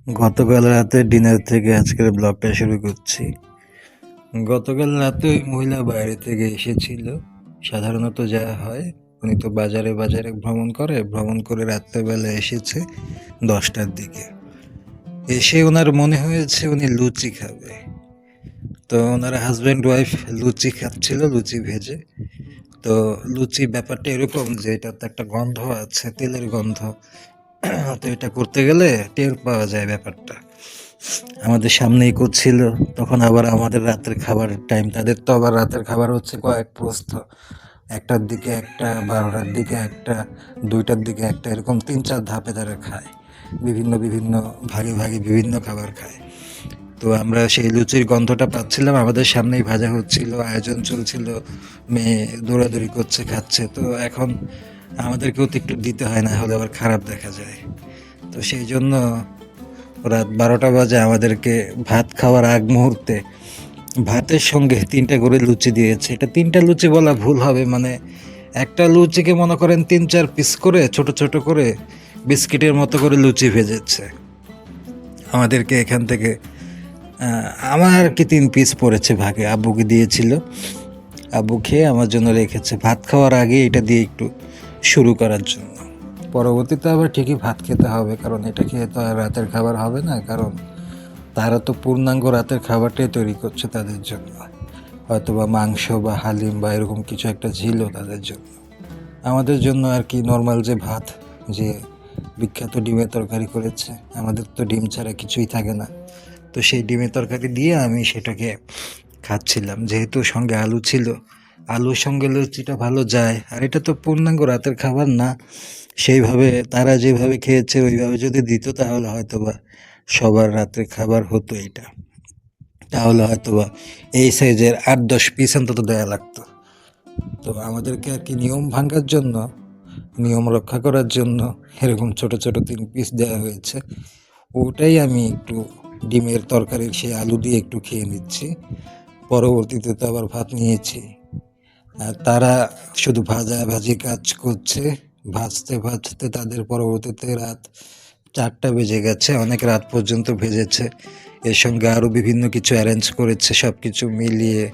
গতকাল রাতে ডিনার থেকে আজকের ব্লগটা শুরু করছি। গতকাল রাতে ওই মহিলা বাইরে থেকে এসেছিল। সাধারণত যা হয়, উনি তো বাজারে বাজারে ভ্রমণ করে রাত্রেবেলা এসেছে 10টার দিকে। এসে ওনার মনে হয়েছে উনি লুচি খাবে, তো ওনার হাজব্যান্ড ওয়াইফ লুচি খাচ্ছিল, লুচি ভেজে। তো লুচি ব্যাপারটা এরকম যে এটাতে একটা গন্ধ আছে, তেলের গন্ধ। তো এটা করতে গেলে টের পাওয়া যায় ব্যাপারটা। আমাদের সামনেই করছিল, তখন আবার আমাদের রাতের খাবারের টাইম, তাদের তো আবার রাতের খাবার হচ্ছে কয়েক প্রস্থ। 1টার দিকে একটা, 12টার দিকে একটা, 2টার দিকে একটা, এরকম 3-4 ধাপে তারা খায়। বিভিন্ন বিভিন্ন ভাগে ভাগে বিভিন্ন খাবার খায়। তো আমরা সেই লুচির গন্ধটা পাচ্ছিলাম, আমাদের সামনেই ভাজা হচ্ছিল, আয়োজন চলছিল, মেয়ে দৌড়াদৌড়ি করছে, খাচ্ছে। তো এখন আমাদেরকেও তো একটু দিতে হয়, না হলে আবার খারাপ দেখা যায়। তো সেই জন্য রাত 12টা বাজে আমাদেরকে ভাত খাওয়ার আগ মুহূর্তে ভাতের সঙ্গে 3টা করে লুচি দিয়েছে। এটা 3টা লুচি বলা ভুল হবে, মানে একটা লুচিকে মনে করেন 3-4 পিস করে ছোট ছোট করে বিস্কিটের মতো করে লুচি ভেজেছে আমাদেরকে এখান থেকে। আমার আর কি 3 পিস পড়েছে ভাগে, আব্বুকে দিয়েছিল, আব্বু খেয়ে আমার জন্য রেখেছে ভাত খাওয়ার আগে এটা দিয়ে একটু শুরু করার জন্য। পরবর্তীতে আবার ঠিকই ভাত খেতে হবে, কারণ এটা খেয়ে তো আর রাতের খাবার হবে না, কারণ তারা তো পূর্ণাঙ্গ রাতের খাবারটাই তৈরি করছে তাদের জন্য। হয়তো বা মাংস বা হালিম বা এরকম কিছু একটা ছিল তাদের জন্য। আমাদের জন্য আর কি নর্মাল যে ভাত, যে বিখ্যাত ডিমের তরকারি করেছে, আমাদের তো ডিম ছাড়া কিছুই থাকে না। তো সেই ডিমের তরকারি দিয়ে আমি সেটাকে খাচ্ছিলাম, যেহেতু সঙ্গে আলু ছিল, আলুর সঙ্গে লুচিটা ভালো যায়। আর এটা তো পূর্ণাঙ্গ রাতের খাবার না, সেইভাবে তারা যেভাবে খেয়েছে ওইভাবে যদি দিত তাহলে হয়তো বা সবার রাতের খাবার হতো এটা, তাহলে হয়তো বা এই সাইজের 8-10 পিস অন্তত দেয়া লাগতো। তো আমাদেরকে আর কি নিয়ম ভাঙার জন্য, নিয়ম রক্ষা করার জন্য এরকম ছোট ছোট 3 পিস দেওয়া হয়েছে। ওটাই আমি একটু ডিমের তরকারির সেই আলু দিয়ে একটু খেয়ে নিচ্ছি। পরবর্তীতে তো আবার ভাত নিয়েছি। আর তারা শুধু ভাজাভাজি কাজ করছে, ভাজতে ভাজতে তাদের পরবর্তীতে রাত 4টা বেজে গেছে, অনেক রাত পর্যন্ত ভেজেছে। এর সঙ্গে আরও বিভিন্ন কিছু অ্যারেঞ্জ করেছে, সব কিছু মিলিয়ে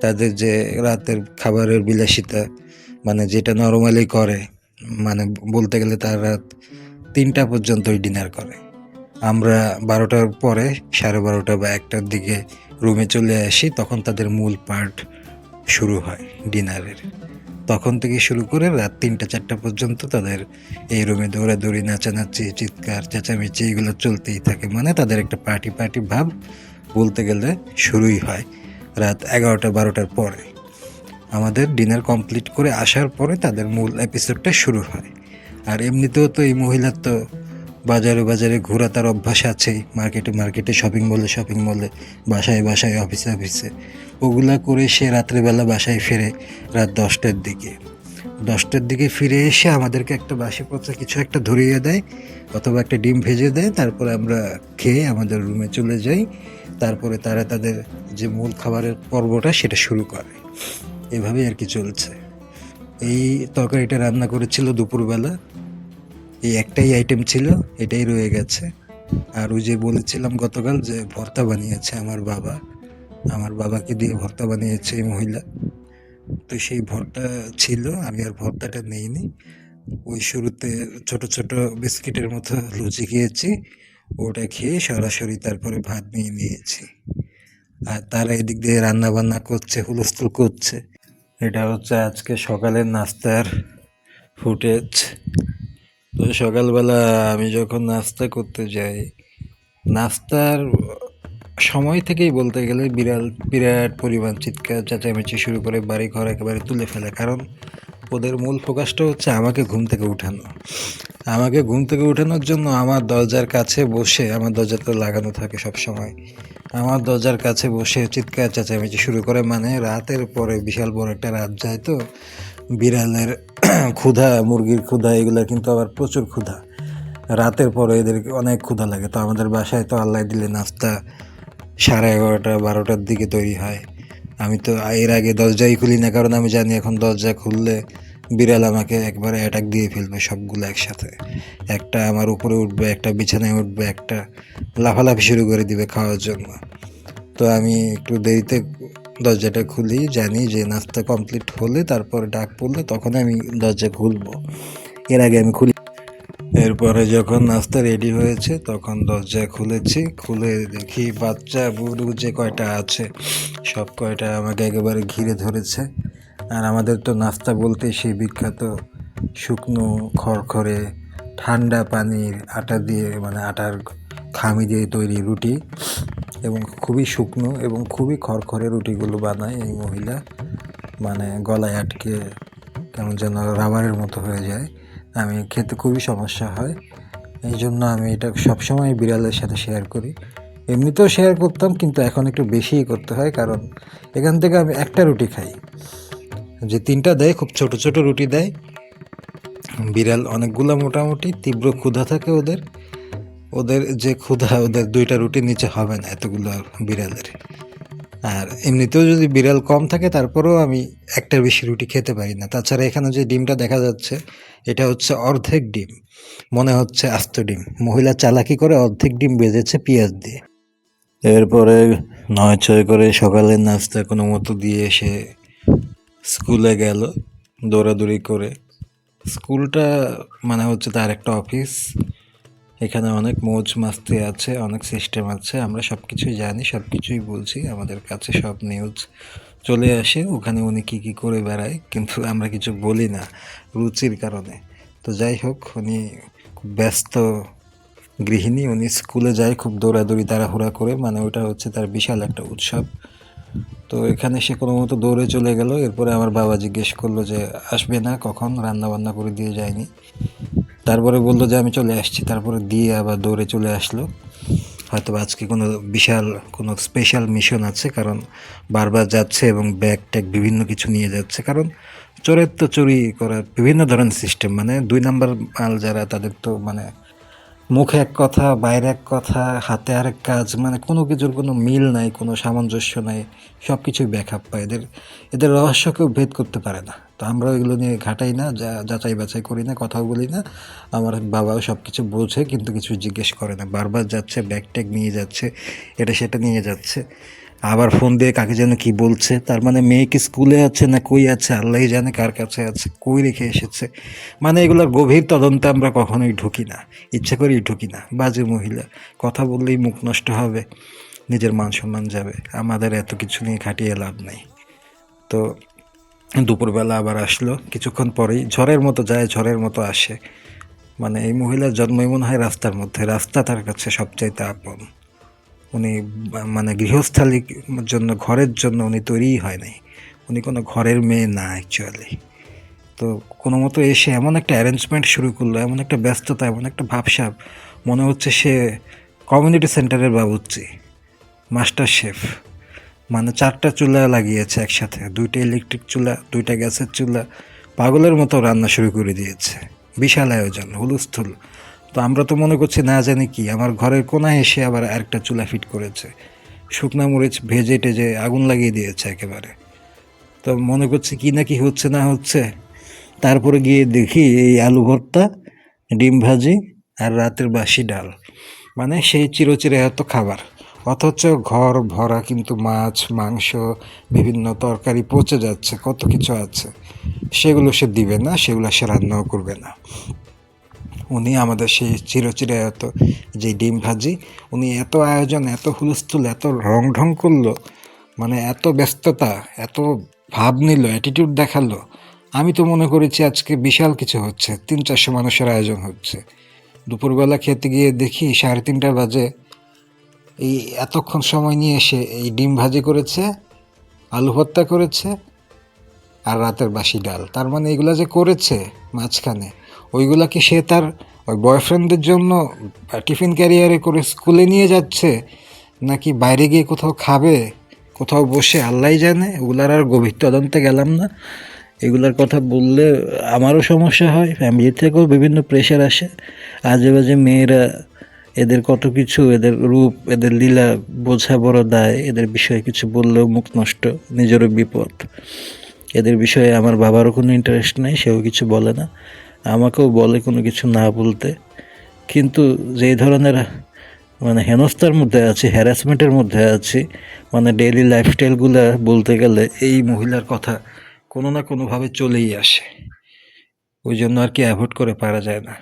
তাদের যে রাতের খাবারের বিলাসিতা, মানে যেটা নর্মালি করে, মানে বলতে গেলে তার রাত 3টা পর্যন্তই ডিনার করে। আমরা 12টার পরে, 12:30 বা 1টার দিকে রুমে চলে আসি, তখন তাদের মূল পার্ট শুরু হয় ডিনারের। তখন থেকে শুরু করে রাত 3টা-4টা পর্যন্ত তাদের এই রুমে দৌড়াদৌড়ি, নাচানাচি, চিৎকার চেঁচামেচি এগুলো চলতেই থাকে। মানে তাদের একটা পার্টি পার্টি ভাব বলতে গেলে শুরুই হয় রাত 11টা-12টার পরে। আমাদের ডিনার কমপ্লিট করে আসার পরে তাদের মূল এপিসোডটা শুরু হয়। আর এমনিতেও তো এই মহিলার তো বাজারে বাজারে ঘোরা তার অভ্যাস আছেই, মার্কেটে মার্কেটে, শপিং মলে, বাসায় বাসায়, অফিসে অফিসে, ওগুলা করে সে রাত্রেবেলা বাসায় ফেরে রাত 10টার দিকে। 10টার দিকে ফিরে এসে আমাদেরকে একটা বাসি পচা কিছু একটা ধরিয়ে দেয়, অথবা একটা ডিম ভেজে দেয়, তারপরে আমরা খেয়ে আমাদের রুমে চলে যাই। তারপরে তারা তাদের যে মূল খাবারের পর্বটা সেটা শুরু করে। এভাবেই আর কি চলছে। এই তরকারিটা রান্না করেছিল দুপুরবেলা, এই একটাই আইটেম ছিল, এটাই রয়ে গেছে। আর ওই যে বলেছিলাম গতকাল যে ভর্তা বানিয়েছে আমার বাবা, আমার বাবাকে দিয়ে ভর্তা বানিয়েছে এই মহিলা। তো সেই ভর্তা ছিল, আমি আর ভর্তাটা নেইনি। ওই শুরুতে ছোট ছোট বিস্কিটের মতো লুচি খেয়েছি, ওটা খেয়ে সরাসরি তারপরে ভাত নিয়ে নিয়েছি। আর তারা এদিক দিয়ে রান্না বান্না করছে, হুলস্থুল করছে। এটা হচ্ছে আজকে সকালের নাস্তার ফুটেজ। তো সকালবেলা আমি যখন নাস্তা করতে যাই, নাস্তার সময় থেকেই বলতে গেলে বিরাট পরিমাণ চিৎকার চেঁচামেচি শুরু করে বাড়ি ঘর একেবারে তুলে ফেলে, কারণ ওদের মূল ফোকাসটা হচ্ছে আমাকে ঘুম থেকে উঠানো। আমাকে ঘুম থেকে উঠানোর জন্য আমার দরজার কাছে বসে, আমার দরজা তো লাগানো থাকে সব সময়, আমার দরজার কাছে বসে চিৎকার চেঁচামেচি শুরু করে। মানে রাতের পরে বিশাল বড় একটা রাত যায়, তো বিড়ালের ক্ষুধা, মুরগির ক্ষুধা, এগুলো কিন্তু আবার প্রচুর ক্ষুধা। রাতের পরে এদের অনেক ক্ষুধা লাগে। তো আমাদের বাসায় তো আল্লাহ দিলে নাস্তা 11:30-12টার দিকে তৈরি হয়। আমি তো এর আগে দরজাই খুলি না, কারণ আমি জানি এখন দরজা খুললে বিড়াল আমাকে একবারে অ্যাটাক দিয়ে ফেলবে সবগুলো একসাথে। একটা আমার উপরে উঠবে, একটা বিছানায় উঠবে, একটা লাফালাফি শুরু করে দিবে খাওয়ার জন্য। তো আমি একটু দেরিতে দরজাটা খুলি, জানি যে নাস্তা কমপ্লিট হলে তারপরে ডাক পড়লে তখন আমি দরজা খুলবো, এর আগে আমি খুলি। এরপরে যখন নাস্তা রেডি হয়েছে তখন দরজা খুলেছি, খুলে দেখি বাচ্চা বুড়ো যে কয়টা আছে সব কয়টা আমাকে একেবারে ঘিরে ধরেছে। আর আমাদের তো নাস্তা বলতে সেই বিখ্যাত শুকনো খড়খড়ে ঠান্ডা পানির আটা দিয়ে, মানে আটার খামি দিয়ে তৈরি রুটি, এবং খুবই শুকনো এবং খুবই খড়খড়ে রুটিগুলো বানায় এই মহিলা। মানে গলায় আটকে কেমন যেন রাবারের মতো হয়ে যায়, আমি খেতে খুবই সমস্যা হয়। এই জন্য আমি এটা সবসময় বিড়ালের সাথে শেয়ার করি। এমনিতেও শেয়ার করতাম, কিন্তু এখন একটু বেশিই করতে হয়, কারণ এখান থেকে আমি একটা রুটি খাই, যে তিনটা দেয় খুব ছোট ছোট রুটি দেয়। বিড়াল অনেকগুলো, মোটামুটি তীব্র ক্ষুধা থাকে ওদের, ওদের যে ক্ষুধা, ওদের দুইটা রুটির নিচে হবে না এতগুলো বিড়ালের। আর এমনিতেও যদি বিড়াল কম থাকে তারপরেও আমি একটার বেশি রুটি খেতে পারি না। তাছাড়া এখানে যে ডিমটা দেখা যাচ্ছে এটা হচ্ছে অর্ধেক ডিম, মনে হচ্ছে আস্ত ডিম। মহিলা চালাকি করে অর্ধেক ডিম বেজেছে পেঁয়াজ দিয়ে। এরপরে 9-6 করে সকালের নাস্তা কোনো মতো দিয়ে সে স্কুলে গেল দৌড়াদৌড়ি করে। স্কুলটা মানে হচ্ছে তার একটা অফিস, এখানে অনেক মৌজ মাস্তি আছে, অনেক সিস্টেম আছে, আমরা সব কিছুই জানি, সব কিছুই বলছি, আমাদের কাছে সব নিউজ চলে আসে। ওখানে উনি কী কী করে বেড়ায়, কিন্তু আমরা কিছু বলি না রুচির কারণে। তো যাই হোক, উনি খুব ব্যস্ত গৃহিণী, উনি স্কুলে যায় খুব দৌড়াদৌড়ি তাড়াহুড়া করে, মানে ওটা হচ্ছে তার বিশাল একটা উৎসব। তো এখানে সে কোনো মতো দৌড়ে চলে গেল। এরপরে আমার বাবা জিজ্ঞেস করলো যে আসবে না কখন, রান্না বান্না করে দিয়ে যায়নি। তারপরে বললো যে আমি চলে আসছি, তারপরে দিয়ে আবার দৌড়ে চলে আসলো। হয়তো আজকে কোনো বিশাল কোনো স্পেশাল মিশন আছে, কারণ বারবার যাচ্ছে এবং ব্যাগ ট্যাগ বিভিন্ন কিছু নিয়ে যাচ্ছে। কারণ চোরের তো চুরি করার বিভিন্ন ধরনের সিস্টেম, মানে 2 নাম্বার মাল যারা, তাদের তো মানে মুখে এক কথা বাইরে এক কথা, হাতে আরেক কাজ, মানে কোনো কিছুর কোনো মিল নাই, কোনো সামঞ্জস্য নাই, সব কিছুই ব্যাকআপ পায়। এদের এদের রহস্য কেউ ভেদ করতে পারে না। তো আমরা এগুলো নিয়ে ঘাটাই না, যাচাই বাছাই করি না, কথাও বলি না। আমার বাবাও সব কিছু বোঝে, কিন্তু কিছু জিজ্ঞেস করে না। বারবার যাচ্ছে, ব্যাগ ট্যাগ নিয়ে যাচ্ছে, এটা সেটা নিয়ে যাচ্ছে, আবার ফোন দিয়ে কাকে যেন কি বলছে। তার মানে মেয়ে কি স্কুলে আছে না কই আছে, আল্লাহই জানে কার কাছে আছে, কই রেখে এসেছে। মানে এগুলোর গভীর তদন্তে আমরা কখনোই ঢুকি না, ইচ্ছা করেই ঢুকি না। বাজে মহিলা, কথা বললেই মুখ নষ্ট হবে, নিজের মান সম্মান যাবে, আমাদের এত কিছু নিয়ে খাটিয়ে লাভ নেই। তো দুপুরবেলা আবার আসলো, কিছুক্ষণ পরেই ঝড়ের মতো যায়, ঝড়ের মতো আসে। মানে এই মহিলার জন্মই মনে হয় রাস্তার মধ্যে, রাস্তা তার কাছে সবচাইতে আপন। উনি মানে গৃহস্থালির জন্য, ঘরের জন্য উনি তৈরিই হয় নাই, উনি কোনো ঘরের মেয়ে না অ্যাকচুয়ালি। তো কোনো মতো এসে এমন একটা অ্যারেঞ্জমেন্ট শুরু করলো, এমন একটা ব্যস্ততা, এমন একটা ভাবসাব, মনে হচ্ছে সে কমিউনিটি সেন্টারের বাবুর্চি, মাস্টার শেফ। মানে 4টা চুলা লাগিয়েছে একসাথে, 2টা ইলেকট্রিক চুলা, 2টা গ্যাসের চুলা, পাগলের মতো রান্না শুরু করে দিয়েছে। বিশাল আয়োজন, হুলস্থুল। তো আমরা তো মনে করছি না জানি কি, আমার ঘরের কোনায় এসে আবার আরেকটা চুলা ফিট করেছে, শুকনা মরিচ ভেজে টেজে আগুন লাগিয়ে দিয়েছে একেবারে। তো মনে করছি কি না কি হচ্ছে না হচ্ছে, তারপরে গিয়ে দেখি এই আলু ভর্তা, ডিম ভাজি আর রাতের বাসি ডাল, মানে সেই চিরচিরে এত খাবার, অথচ ঘর ভরা কিন্তু মাছ মাংস বিভিন্ন তরকারি পচে যাচ্ছে, কত কিছু আছে, সেগুলো সে দিবে না, সেগুলো সে রান্নাও করবে না। উনি আমাদের সেই চিরচিরে এত যে ডিম ভাজি, উনি এত আয়োজন, এত হুলস্থুল, এত রং ঢং করলো, মানে এত ব্যস্ততা, এত ভাব নিল, অ্যাটিটিউড দেখালো। আমি তো মনে করেছি আজকে বিশাল কিছু হচ্ছে, 300-400 মানুষের আয়োজন হচ্ছে। দুপুরবেলা খেতে গিয়ে দেখি 3:30 বাজে, এই এতক্ষণ সময় নিয়ে এসে এই ডিম ভাজি করেছে, আলু ভর্তা করেছে আর রাতের বাসি ডাল। তার মানে এগুলা যে করেছে মাঝখানে, ওইগুলা কি সে তার ওই বয়ফ্রেন্ডদের জন্য টিফিন ক্যারিয়ারে করে স্কুলে নিয়ে যাচ্ছে, নাকি বাইরে গিয়ে কোথাও খাবে, কোথাও বসে, আল্লাহই জানে। ওগুলার আর গভীর তদন্তে গেলাম না, এগুলার কথা বললে আমারও সমস্যা হয়, ফ্যামিলি থেকেও বিভিন্ন প্রেশার আসে। আজে বাজে মেয়েরা, এদের কত কিছু, এদের রূপ, এদের লীলা বোঝা বড় দায়, এদের বিষয়ে কিছু বললেও মুখ নষ্ট, নিজেরও বিপদ। এদের বিষয়ে আমার বাবারও কোনো ইন্টারেস্ট নেই, সেও কিছু বলে না, আমাকেও বলে কোনো কিছু না বলতে। কিন্তু যেই ধরনের মানে হেনস্থার মধ্যে আছি, হ্যারাসমেন্টের মধ্যে আছি, মানে ডেইলি লাইফস্টাইলগুলো বলতে গেলে এই মহিলার কথা কোনো না কোনোভাবে চলেই আসে। ওই জন্য আর কি অ্যাভয়েড করে পারা যায় না।